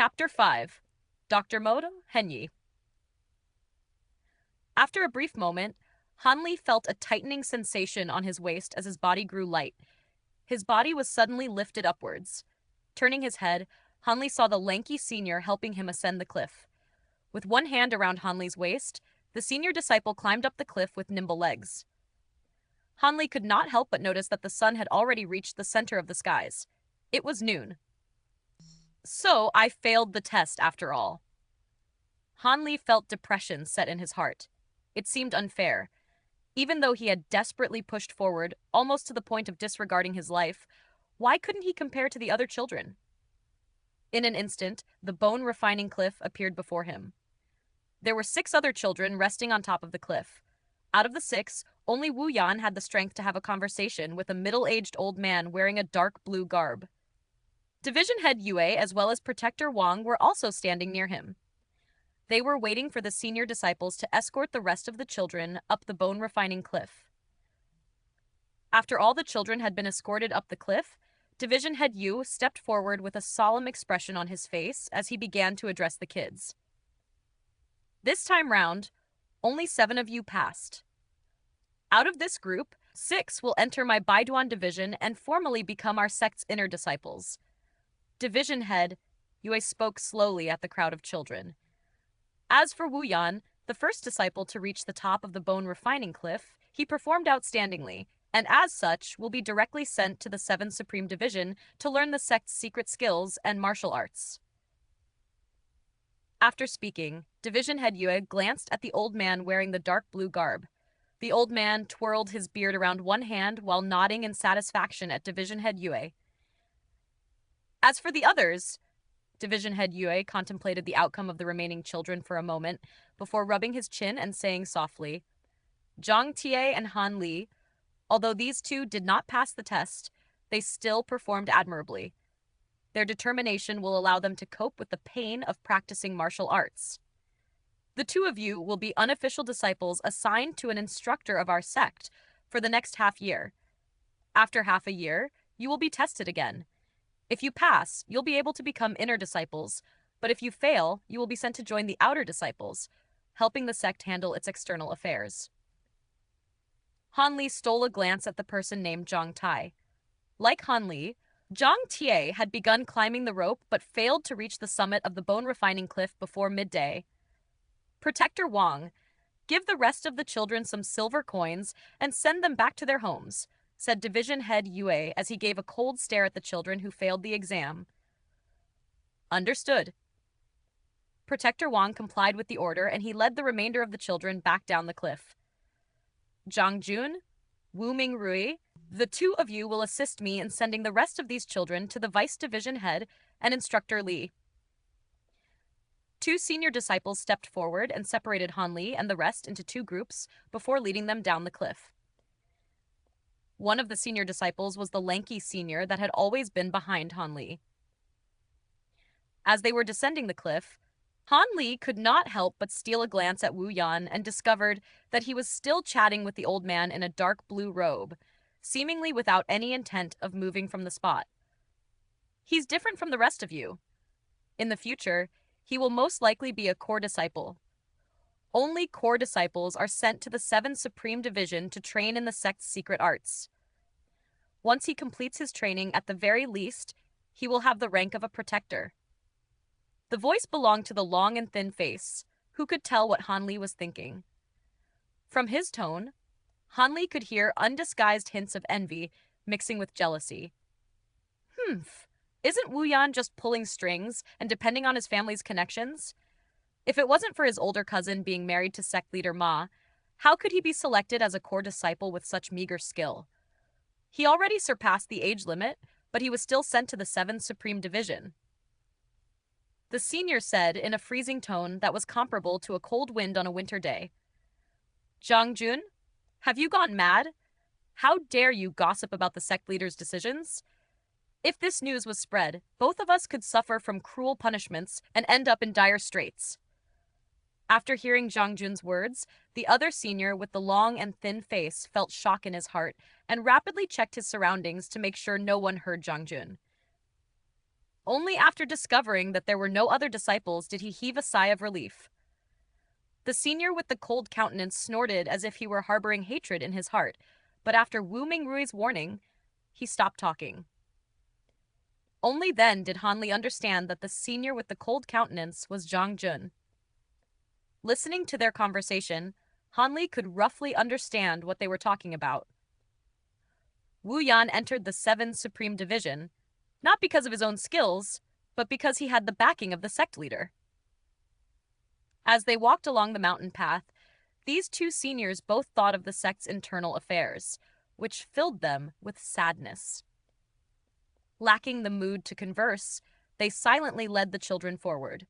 Chapter 5. Dr. Moda Henyi. After a brief moment, Hanli felt a tightening sensation on his waist as his body grew light. His body was suddenly lifted upwards. Turning his head, Hanli saw the lanky senior helping him ascend the cliff. With one hand around Hanli's waist, the senior disciple climbed up the cliff with nimble legs. Hanli could not help but notice that the sun had already reached the center of the skies. It was noon. So I failed the test after all. Hanli felt depression set in his heart. It seemed unfair. Even though he had desperately pushed forward, almost to the point of disregarding his life, why couldn't he compare to the other children? In an instant, the bone-refining cliff appeared before him. There were 6 other children resting on top of the cliff. Out of the 6, only Wu Yan had the strength to have a conversation with a middle-aged old man wearing a dark blue garb. Division Head Yue as well as Protector Wang were also standing near him. They were waiting for the senior disciples to escort the rest of the children up the bone-refining cliff. After all the children had been escorted up the cliff, Division Head Yu stepped forward with a solemn expression on his face as he began to address the kids. This time round, only 7 of you passed. Out of this group, 6 will enter my Baiduan division and formally become our sect's inner disciples. Division Head Yue spoke slowly at the crowd of children. As for Wu Yan, the first disciple to reach the top of the bone-refining cliff, he performed outstandingly, and as such will be directly sent to the 7th Supreme Division to learn the sect's secret skills and martial arts. After speaking, Division Head Yue glanced at the old man wearing the dark blue garb. The old man twirled his beard around one hand while nodding in satisfaction at Division Head Yue. As for the others, Division Head Yue contemplated the outcome of the remaining children for a moment before rubbing his chin and saying softly, Zhang Tie and Han Li, although these 2 did not pass the test, they still performed admirably. Their determination will allow them to cope with the pain of practicing martial arts. The 2 of you will be unofficial disciples assigned to an instructor of our sect for the next half year. After half a year, you will be tested again. If you pass, you'll be able to become inner disciples, but if you fail, you will be sent to join the outer disciples, helping the sect handle its external affairs. Han Li stole a glance at the person named Zhang Tai. Like Han Li, Zhang Tie had begun climbing the rope but failed to reach the summit of the bone-refining cliff before midday. Protector Wang, give the rest of the children some silver coins and send them back to their homes, said Division Head Yue as he gave a cold stare at the children who failed the exam. Understood. Protector Wang complied with the order and he led the remainder of the children back down the cliff. Zhang Jun, Wu Mingrui, the 2 of you will assist me in sending the rest of these children to the Vice Division Head and Instructor Li. 2 senior disciples stepped forward and separated Han Li and the rest into 2 groups before leading them down the cliff. One of the senior disciples was the lanky senior that had always been behind Han Li. As they were descending the cliff, Han Li could not help but steal a glance at Wu Yan and discovered that he was still chatting with the old man in a dark blue robe, seemingly without any intent of moving from the spot. He's different from the rest of you. In the future, he will most likely be a core disciple. Only core disciples are sent to the 7th Supreme Division to train in the sect's secret arts. Once he completes his training, at the very least, he will have the rank of a protector. The voice belonged to the long and thin face, who could tell what Han Li was thinking. From his tone, Han Li could hear undisguised hints of envy mixing with jealousy. Isn't Wu Yan just pulling strings and depending on his family's connections? If it wasn't for his older cousin being married to sect leader Ma, how could he be selected as a core disciple with such meager skill? He already surpassed the age limit, but he was still sent to the 7th Supreme Division. The senior said in a freezing tone that was comparable to a cold wind on a winter day. Zhang Jun, have you gone mad? How dare you gossip about the sect leader's decisions? If this news was spread, both of us could suffer from cruel punishments and end up in dire straits. After hearing Zhang Jun's words, the other senior with the long and thin face felt shock in his heart and rapidly checked his surroundings to make sure no one heard Zhang Jun. Only after discovering that there were no other disciples did he heave a sigh of relief. The senior with the cold countenance snorted as if he were harboring hatred in his heart, but after Wu Mingrui's warning, he stopped talking. Only then did Hanli understand that the senior with the cold countenance was Zhang Jun. Listening to their conversation, Hanli could roughly understand what they were talking about. Wu Yan entered the 7th Supreme Division, not because of his own skills, but because he had the backing of the sect leader. As they walked along the mountain path, these two seniors both thought of the sect's internal affairs, which filled them with sadness. Lacking the mood to converse, they silently led the children forward.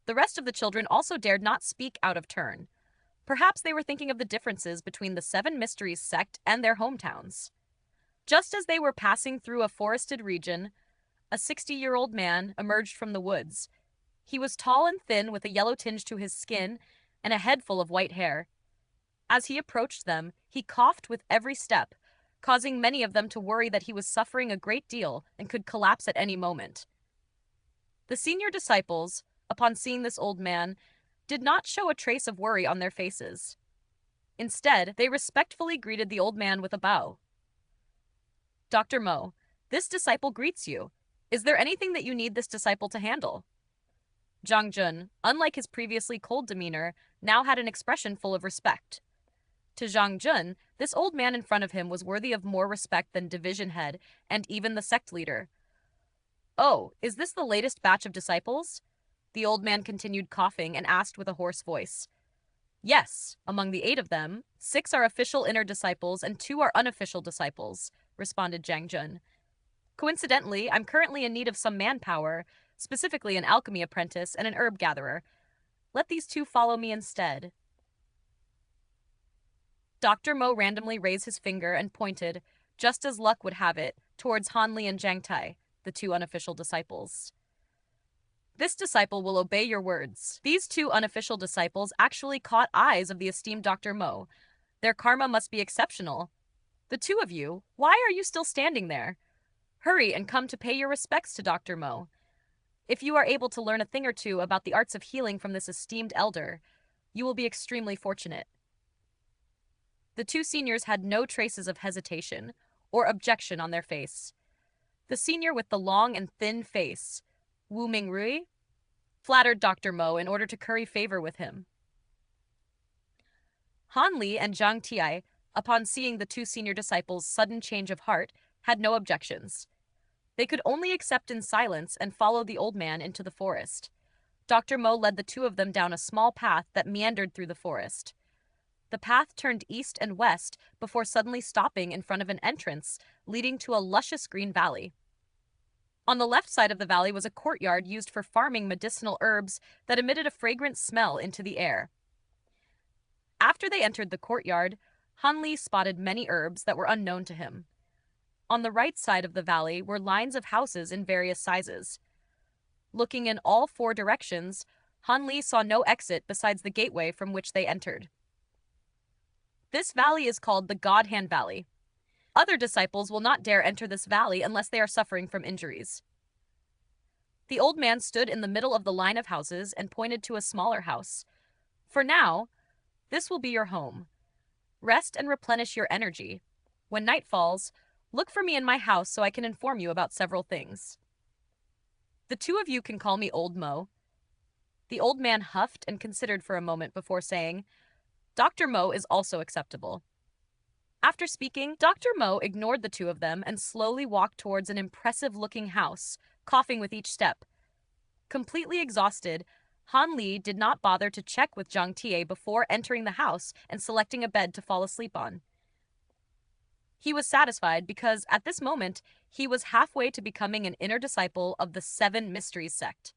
The rest of the children also dared not speak out of turn. Perhaps they were thinking of the differences between the 7 Mysteries sect and their hometowns. Just as they were passing through a forested region, a 60-year-old man emerged from the woods. He was tall and thin with a yellow tinge to his skin and a head full of white hair. As he approached them, he coughed with every step, causing many of them to worry that he was suffering a great deal and could collapse at any moment. The senior disciples, upon seeing this old man, did not show a trace of worry on their faces. Instead, they respectfully greeted the old man with a bow. "Dr. Mo, this disciple greets you. Is there anything that you need this disciple to handle?" Zhang Jun, unlike his previously cold demeanor, now had an expression full of respect. To Zhang Jun, this old man in front of him was worthy of more respect than division head and even the sect leader. "Oh, is this the latest batch of disciples?" The old man continued coughing and asked with a hoarse voice. "Yes, among the 8 of them, 6 are official inner disciples and 2 are unofficial disciples," responded Zhang Jun. "Coincidentally, I'm currently in need of some manpower, specifically an alchemy apprentice and an herb gatherer. Let these 2 follow me instead." Dr. Mo randomly raised his finger and pointed, just as luck would have it, towards Hanli and Zhang Tai, the 2 unofficial disciples. "This disciple will obey your words." These 2 unofficial disciples actually caught eyes of the esteemed Dr. Mo. Their karma must be exceptional. "The 2 of you, why are you still standing there? Hurry and come to pay your respects to Dr. Mo. If you are able to learn a thing or two about the arts of healing from this esteemed elder, you will be extremely fortunate." The 2 seniors had no traces of hesitation or objection on their face. The senior with the long and thin face, Wu Mingrui, flattered Dr. Mo in order to curry favor with him. Han Li and Zhang Tiai, upon seeing the 2 senior disciples' sudden change of heart, had no objections. They could only accept in silence and follow the old man into the forest. Dr. Mo led the 2 of them down a small path that meandered through the forest. The path turned east and west before suddenly stopping in front of an entrance leading to a luscious green valley. On the left side of the valley was a courtyard used for farming medicinal herbs that emitted a fragrant smell into the air. After they entered the courtyard, Han Li spotted many herbs that were unknown to him. On the right side of the valley were lines of houses in various sizes. Looking in all 4 directions, Han Li saw no exit besides the gateway from which they entered. This valley is called the God Hand Valley. Other disciples will not dare enter this valley unless they are suffering from injuries. The old man stood in the middle of the line of houses and pointed to a smaller house. "For now, this will be your home. Rest and replenish your energy. When night falls, look for me in my house so I can inform you about several things. The 2 of you can call me Old Mo." The old man huffed and considered for a moment before saying, "Dr. Mo is also acceptable." After speaking, Dr. Mo ignored the 2 of them and slowly walked towards an impressive-looking house, coughing with each step. Completely exhausted, Han Li did not bother to check with Zhang Tie before entering the house and selecting a bed to fall asleep on. He was satisfied because, at this moment, he was halfway to becoming an inner disciple of the 7 Mysteries sect.